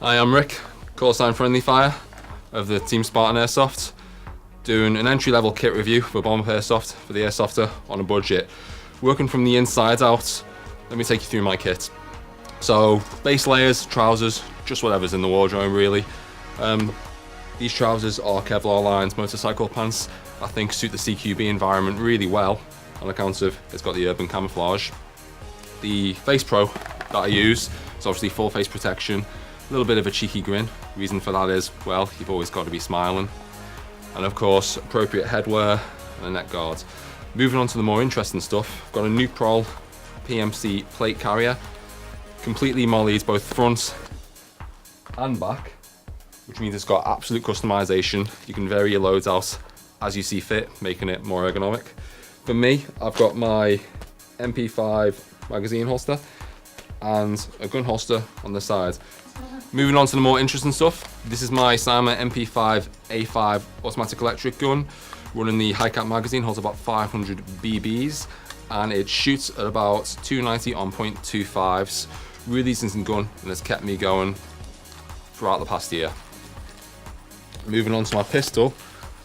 Hi, I'm Rick, call sign Friendly Fire of the Team Spartan Airsoft, doing an entry-level kit review for Bomb Airsoft for the Airsofter on a budget. Working from the inside out, let me take you through my kit. So, base layers, trousers, just whatever's in the wardrobe really. These trousers are Kevlar lined motorcycle pants. I think suit the CQB environment really well on account of it's got the urban camouflage. The Face Pro that I use is obviously full face protection. A little bit of a cheeky grin. Reason for that is, well, you've always got to be smiling. And of course, appropriate headwear and a neck guard. Moving on to the more interesting stuff, I've got a Nuprol PMC plate carrier. Completely mollied both front and back, which means it's got absolute customization. You can vary your loads out as you see fit, making it more ergonomic. For me, I've got my MP5 magazine holster and a gun holster on the side. Moving on to the more interesting stuff, this is my Sama MP5 A5 automatic electric gun, running the high cap magazine, holds about 500 BBs, and it shoots at about 290 on .25s. Really decent gun, and it's kept me going throughout the past year. Moving on to my pistol,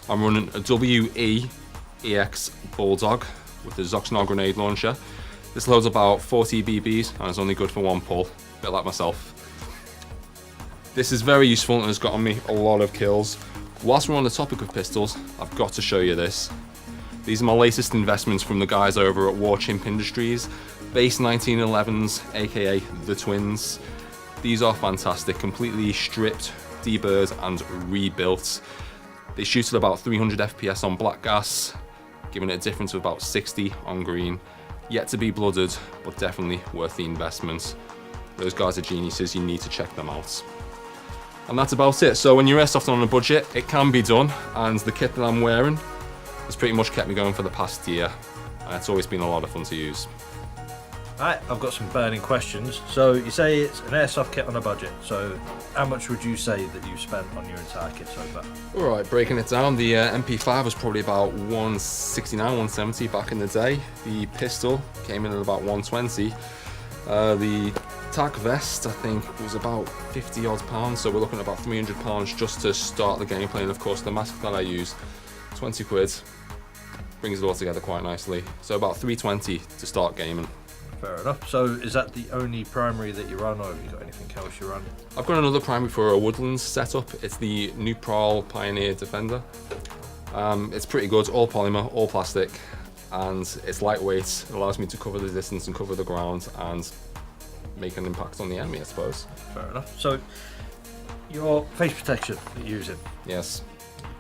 I'm running a WE EX Bulldog with the Zoxnar grenade launcher. This loads about 40 BBs and it's only good for one pull, a bit like myself. This is very useful and has gotten me a lot of kills. Whilst we're on the topic of pistols, I've got to show you this. These are my latest investments from the guys over at War Chimp Industries. Base 1911s, aka the Twins. These are fantastic, completely stripped, deburred and rebuilt. They shoot at about 300 FPS on black gas, giving it a difference of about 60 on green. Yet to be blooded, but definitely worth the investment. Those guys are geniuses, you need to check them out. And that's about it. So when you're airsofting on a budget, it can be done, and the kit that I'm wearing has pretty much kept me going for the past year. And it's always been a lot of fun to use. Right, I've got some burning questions. So you say it's an airsoft kit on a budget. So how much would you say that you spent on your entire kit so far? Alright, breaking it down, the MP5 was probably about 169, 170 back in the day. The pistol came in at about 120. The tack vest, I think, was about 50 odd pounds, so we're looking at about 300 pounds just to start the gameplay. And of course, the mask that I use, 20 quid, brings it all together quite nicely. So about 320 to start gaming. Fair enough. So is that the only primary that you run, or have you got anything else you run? I've got another primary for a woodlands setup. It's the Nuprol Pioneer Defender. It's pretty good, all polymer, all plastic, and it's lightweight. It allows me to cover the distance and cover the ground and make an impact on the enemy, I suppose. Fair enough. So your face protection that you're using, Yes.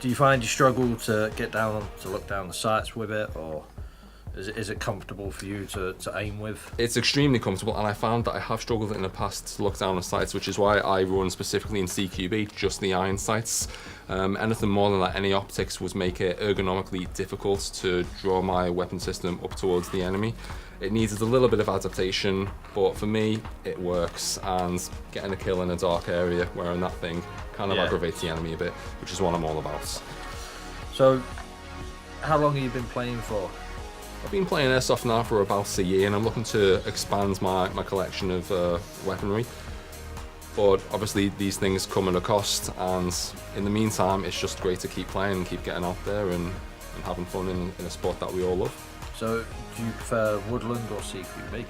do you find you struggle to get down to look down the sights with it, or is it comfortable for you to aim with? It's extremely comfortable, and I found that I have struggled in the past to look down the sights, which is why I run specifically in CQB, just the iron sights. Anything more than that, any optics would make it ergonomically difficult to draw my weapon system up towards the enemy. It needs a little bit of adaptation, but for me, it works, and getting a kill in a dark area wearing that thing kind of aggravates the enemy a bit, which is what I'm all about. So how long have you been playing for? I've been playing Airsoft now for about a year, and I'm looking to expand my collection of weaponry. But obviously these things come at a cost, and in the meantime it's just great to keep playing and keep getting out there and having fun in a sport that we all love. So do you prefer woodland or CQB?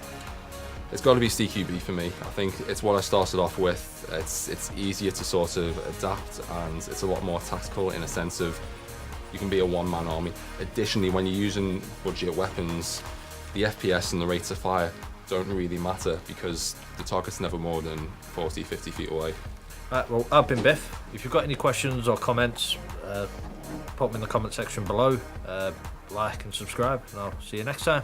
It's got to be CQB for me. I think it's what I started off with. It's easier to sort of adapt, and it's a lot more tactical in a sense of you can be a one-man army. Additionally, when you're using budget weapons, the FPS and the rates of fire don't really matter because the target's never more than 40, 50 feet away. Right, well, I've been Biff. If you've got any questions or comments, put them in the comment section below. Like and subscribe, and I'll see you next time.